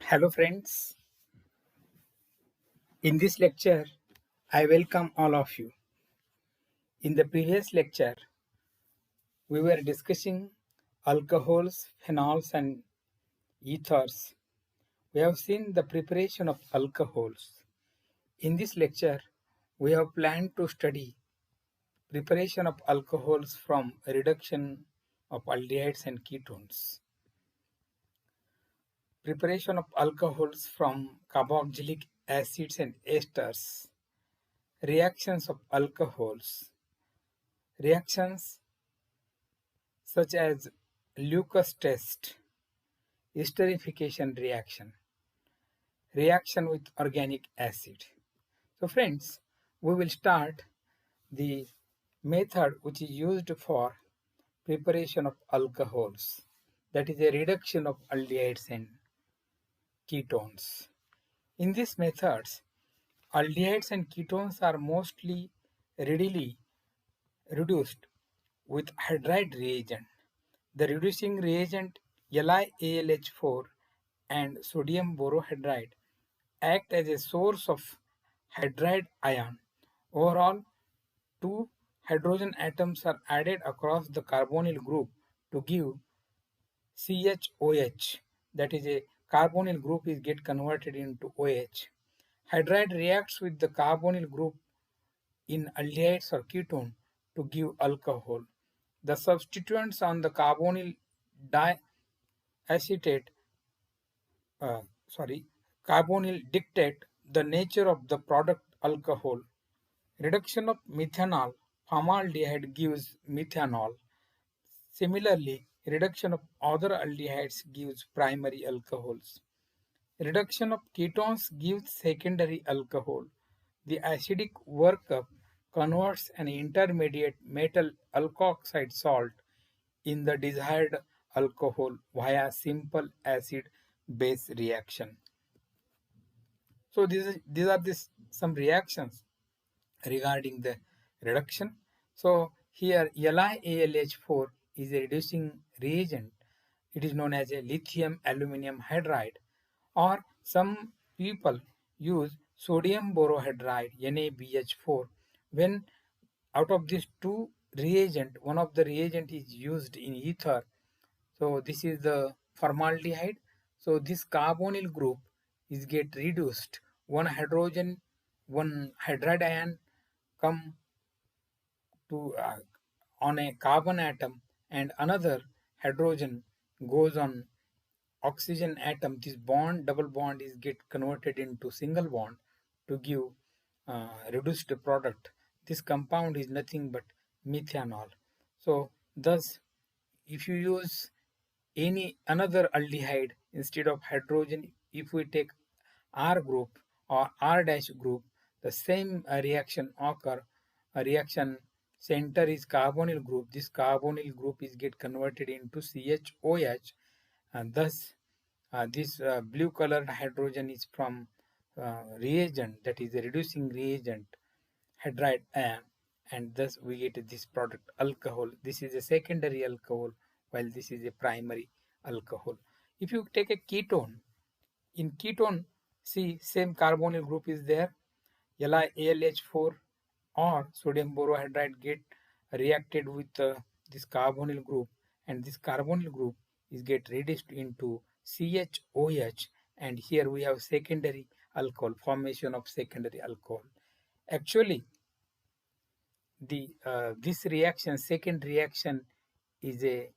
Hello friends, in this lecture I welcome all of you. In the previous lecture we were discussing alcohols, phenols and ethers. We have seen the preparation of alcohols. In this lecture we have planned to study preparation of alcohols from reduction of aldehydes and ketones. Preparation of alcohols from carboxylic acids and esters. Reactions of alcohols. Reactions such as Lucas test, esterification reaction, reaction with organic acid. So friends, we will start the method which is used for preparation of alcohols, that is a reduction of aldehydes and ketones. In these methods, aldehydes and ketones are mostly readily reduced with hydride reagent. The reducing reagent LiAlH4 and sodium borohydride act as a source of hydride ion. Overall, two hydrogen atoms are added across the carbonyl group to give CHOH, that is a carbonyl group is get converted into OH. Hydride reacts with the carbonyl group in aldehydes or ketone to give alcohol. The substituents on the carbonyl diacetate uh, carbonyl dictate the nature of the product alcohol. Reduction of methanol formaldehyde gives methanol. Similarly, reduction of other aldehydes gives primary alcohols. Reduction of ketones gives secondary alcohol. The acidic workup converts an intermediate metal alkoxide salt in the desired alcohol via simple acid-base reaction. So these are some reactions regarding the reduction. So here LiAlH4 is a reducing reagent. It is known as a lithium aluminum hydride, or some people use sodium borohydride NaBH4. When out of these two reagent, one of the reagent is used in ether. So this is the formaldehyde. So this carbonyl group is get reduced. One hydrogen, one hydride ion come to on a carbon atom, and another hydrogen goes on oxygen atom. This bond, double bond, is get converted into single bond to give reduced product. This compound is nothing but methanol. So thus, if you use any another aldehyde instead of hydrogen, if we take R group or R dash group, the same reaction occur. A reaction center is carbonyl group. This carbonyl group is get converted into CHOH, and thus this blue colored hydrogen is from reagent, that is a reducing reagent hydride ion, and thus we get this product alcohol. This is a secondary alcohol while this is a primary alcohol. If you take a ketone, in ketone, see same carbonyl group is there, LiAlH4 or sodium borohydride get reacted with this carbonyl group, and this carbonyl group is get reduced into CHOH, and here we have secondary alcohol, formation of secondary alcohol. Actually, this reaction, second reaction, is a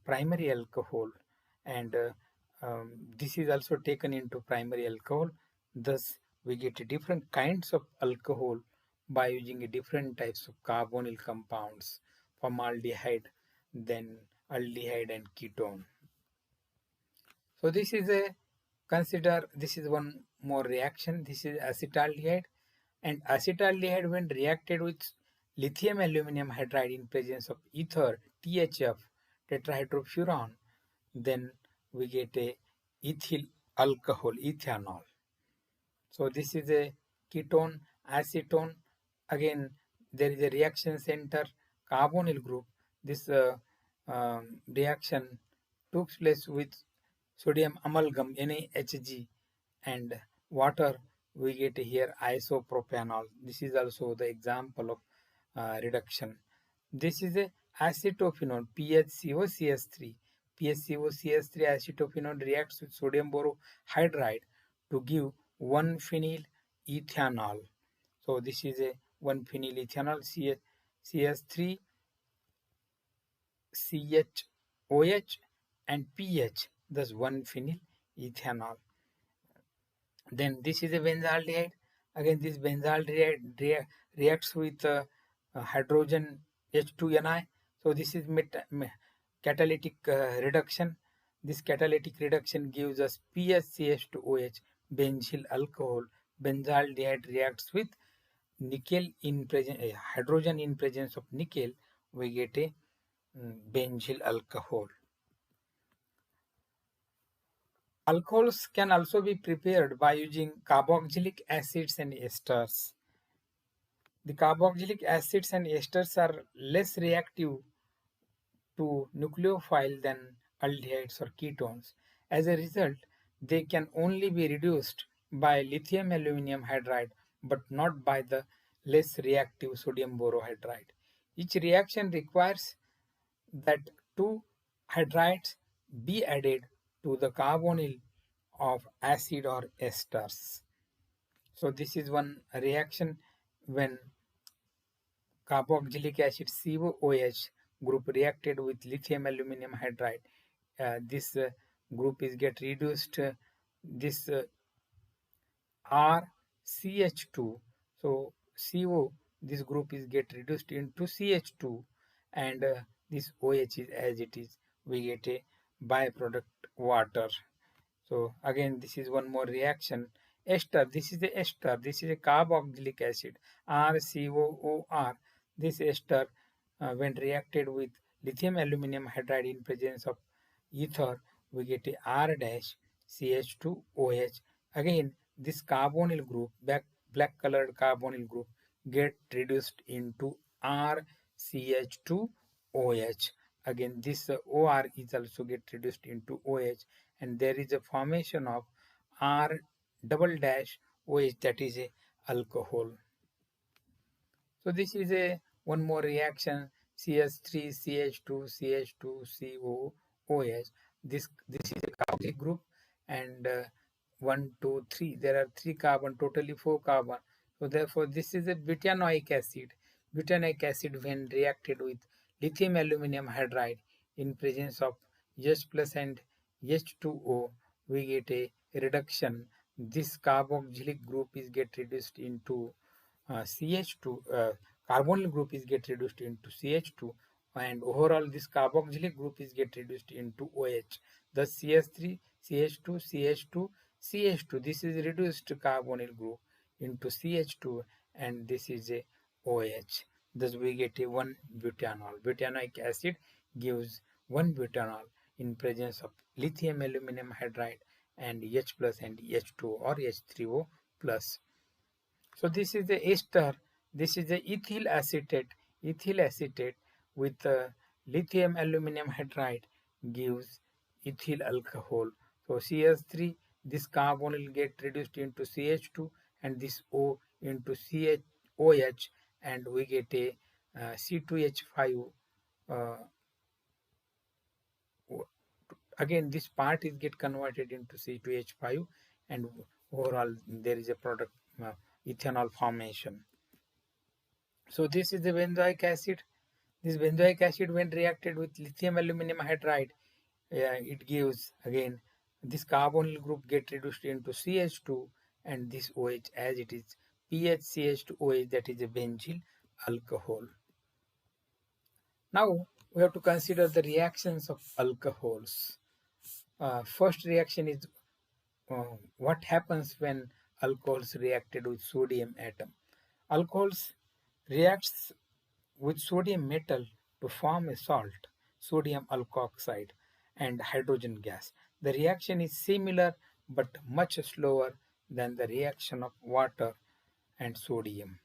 primary alcohol, and this is also taken into primary alcohol. Thus, we get different kinds of alcohol by using different types of carbonyl compounds. formaldehyde, then aldehyde and ketone. So this is a consider this is one more reaction. This is acetaldehyde, and acetaldehyde when reacted with lithium aluminum hydride in presence of ether THF tetrahydrofuran, then we get a ethyl alcohol ethanol. So this is a ketone acetone. Again, there is a reaction center carbonyl group. This reaction took place with sodium amalgam NaHG and water. We get here isopropanol. This is also the example of reduction. This is a acetophenone PHCOCS3. PHCOCS3 acetophenone reacts with sodium borohydride to give 1-phenyl ethanol. So this is a 1-phenyl ethanol CS3 CHOH and PH, thus 1-phenyl ethanol. Then this is a benzaldehyde. Again, this benzaldehyde reacts with hydrogen H2Ni. So this is catalytic reduction. This catalytic reduction gives us PHCH2OH, benzyl alcohol. Benzaldehyde reacts with nickel in presence, hydrogen in presence of nickel. We get a benzyl alcohol. Alcohols can also be prepared by using carboxylic acids and esters. The carboxylic acids and esters are less reactive to nucleophile than aldehydes or ketones. As a result, they can only be reduced by lithium aluminum hydride but not by the less reactive sodium borohydride. Each reaction requires that two hydrides be added to the carbonyl of acid or esters. So this is one reaction when carboxylic acid COOH group reacted with lithium aluminum hydride. This group is get reduced. This RCH2. So CO, this group is get reduced into CH2, and this OH is as it is. We get a byproduct water. So again, this is one more reaction. Ester, this is the ester. This is a carboxylic acid, RCOOR. This ester, when reacted with lithium aluminum hydride in presence of ether, we get a R dash CH2OH. Again, this carbonyl group, black colored carbonyl group, get reduced into RCH2OH. Again, this OR is also get reduced into OH, and there is a formation of R double dash OH, that is a alcohol. So this is a one more reaction CH3 CH2 CH2 COOH. This is a carboxylic group, and 1 2 3, there are 3 carbon, totally 4 carbon. So therefore this is a butanoic acid. Butanoic acid when reacted with lithium aluminum hydride in presence of H plus and H2O, we get a reduction. This carboxylic group is get reduced into CH2, carbonyl group is get reduced into CH2, and overall this carboxylic group is get reduced into OH. Thus CH3, CH2, CH2, CH2. This is reduced carbonyl group into CH2, and this is a OH. Thus we get a 1 butanol. Butanoic acid gives 1 butanol in presence of lithium aluminum hydride and H plus and H2 or H3O plus. So this is the ester. This is the ethyl acetate. Ethyl acetate with lithium aluminum hydride gives ethyl alcohol. So CH3, this carbonyl get reduced into CH2, and this O into CHOH, and we get a C2H5. Uh, Again, this part is get converted into C2H5, and overall there is a product ethanol formation. So this is the benzoic acid. This benzoic acid when reacted with lithium aluminum hydride, it gives again this carbonyl group get reduced into CH2, and this OH as it is PHCH2OH, that is a benzyl alcohol. Now we have to consider the reactions of alcohols. First reaction is what happens when alcohols reacted with sodium atom. Alcohols reacts with sodium metal to form a salt, sodium alkoxide, and hydrogen gas. The reaction is similar but much slower than the reaction of water and sodium.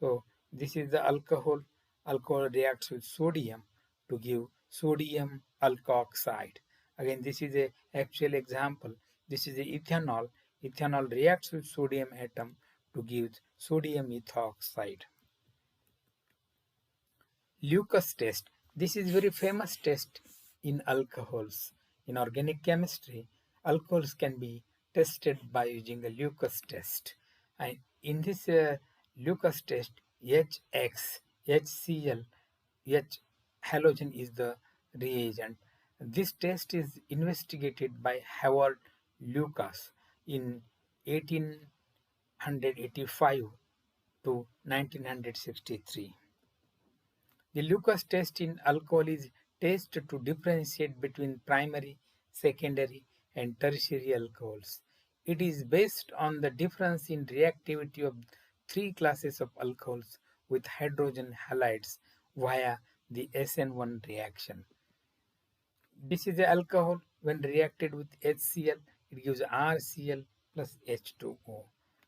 So this is the alcohol. Alcohol reacts with sodium to give sodium alkoxide. Again, this is a actual example. This is a ethanol. Ethanol reacts with sodium atom to give sodium ethoxide. Lucas test. This is very famous test in alcohols. In organic chemistry, alcohols can be tested by using the Lucas test. And in this Lucas test, HX, HCl, H halogen is the reagent. This test is investigated by Howard Lucas in 1885 to 1963. The Lucas test in alcohol is test to differentiate between primary, secondary, and tertiary alcohols. It is based on the difference in reactivity of three classes of alcohols with hydrogen halides via the SN1 reaction. This is the alcohol. When reacted with HCl, it gives RCl plus H2O.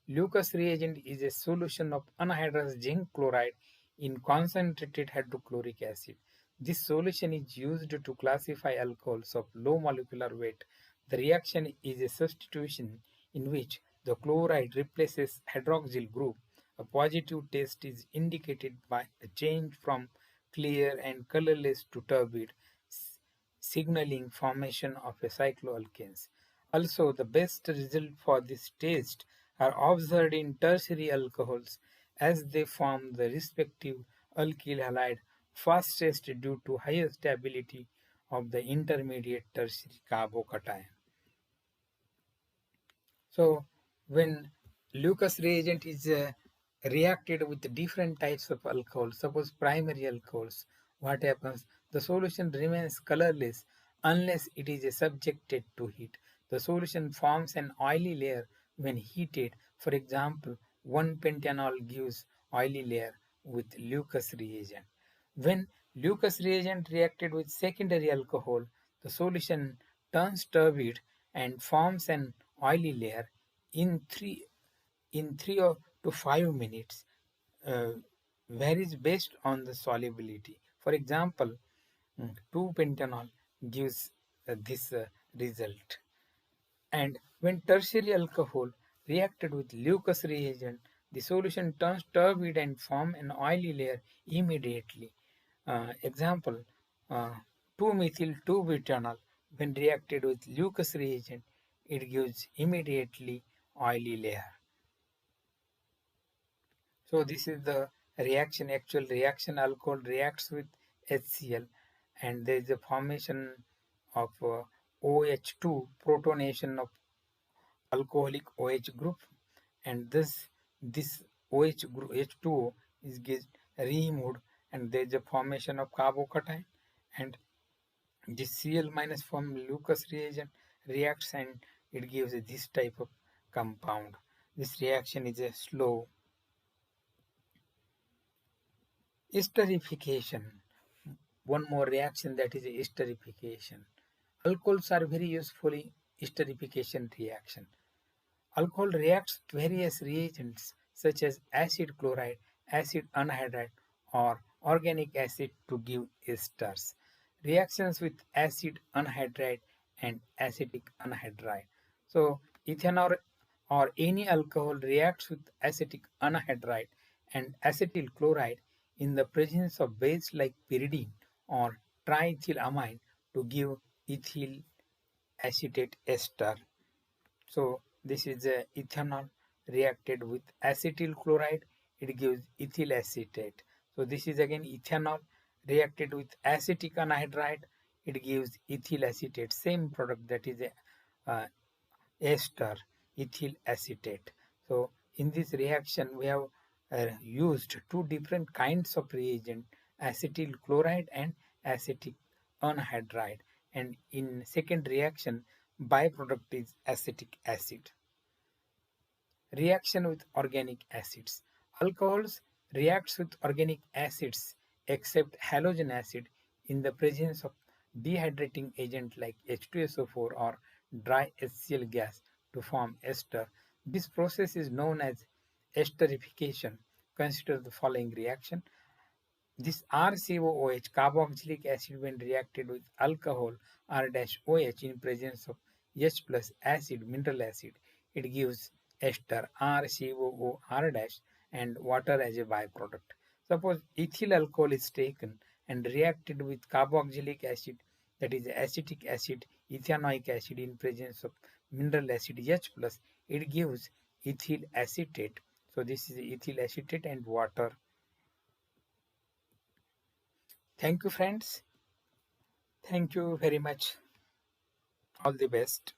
Lucas reagent is a solution of anhydrous zinc chloride in concentrated hydrochloric acid. This solution is used to classify alcohols of low molecular weight. The reaction is a substitution in which the chloride replaces hydroxyl group. A positive test is indicated by a change from clear and colorless to turbid, signaling formation of a cycloalkanes. Also, the best result for this test are observed in tertiary alcohols as they form the respective alkyl halide fastest due to higher stability of the intermediate tertiary carbocation. So when Lucas reagent is reacted with different types of alcohol, suppose primary alcohols, what happens? The solution remains colorless unless it is subjected to heat. The solution forms an oily layer when heated. For example, 1-pentanol gives oily layer with Lucas reagent. When Lucas reagent reacted with secondary alcohol, the solution turns turbid and forms an oily layer in 3 to 5 minutes. uh, Varies based on the solubility. For example, 2-pentanol gives this result. And when tertiary alcohol reacted with Lucas reagent, the solution turns turbid and form an oily layer immediately. Example, 2-methyl-2-butanol when reacted with Lucas reagent, it gives immediately oily layer. So this is the reaction, actual reaction. Alcohol reacts with HCl and there is a formation of OH2, protonation of alcoholic OH group, and this OH group H2O is get removed and there is a formation of carbocation, and this Cl minus from Lucas reagent reacts and it gives this type of compound. This reaction is a slow. Esterification. One more reaction, that is esterification. Alcohols are very useful in esterification reaction. Alcohol reacts with various reagents such as acid chloride, acid anhydride, or organic acid to give esters. Reactions with acid anhydride and acetic anhydride. So ethanol or any alcohol reacts with acetic anhydride and acetyl chloride in the presence of base like pyridine or triethylamine to give ethyl acetate ester. So this is ethanol reacted with acetyl chloride, it gives ethyl acetate. So this is again ethanol reacted with acetic anhydride, it gives ethyl acetate, same product, that is uh, ester, ethyl acetate. So in this reaction we have used two different kinds of reagent, acetyl chloride and acetic anhydride, and in second reaction byproduct is acetic acid. Reaction with organic acids. Alcohols reacts with organic acids except halogen acid in the presence of dehydrating agent like H2SO4 or dry HCl gas to form ester. This process is known as esterification. Consider the following reaction. This RCOOH, carboxylic acid, when reacted with alcohol R-OH in presence of H plus acid, mineral acid, it gives ester RCOOR- and water as a byproduct. Suppose ethyl alcohol is taken and reacted with carboxylic acid, that is acetic acid, ethanoic acid in presence of mineral acid H plus, it gives ethyl acetate. So this is ethyl acetate and water. Thank you, friends. Thank you very much. All the best.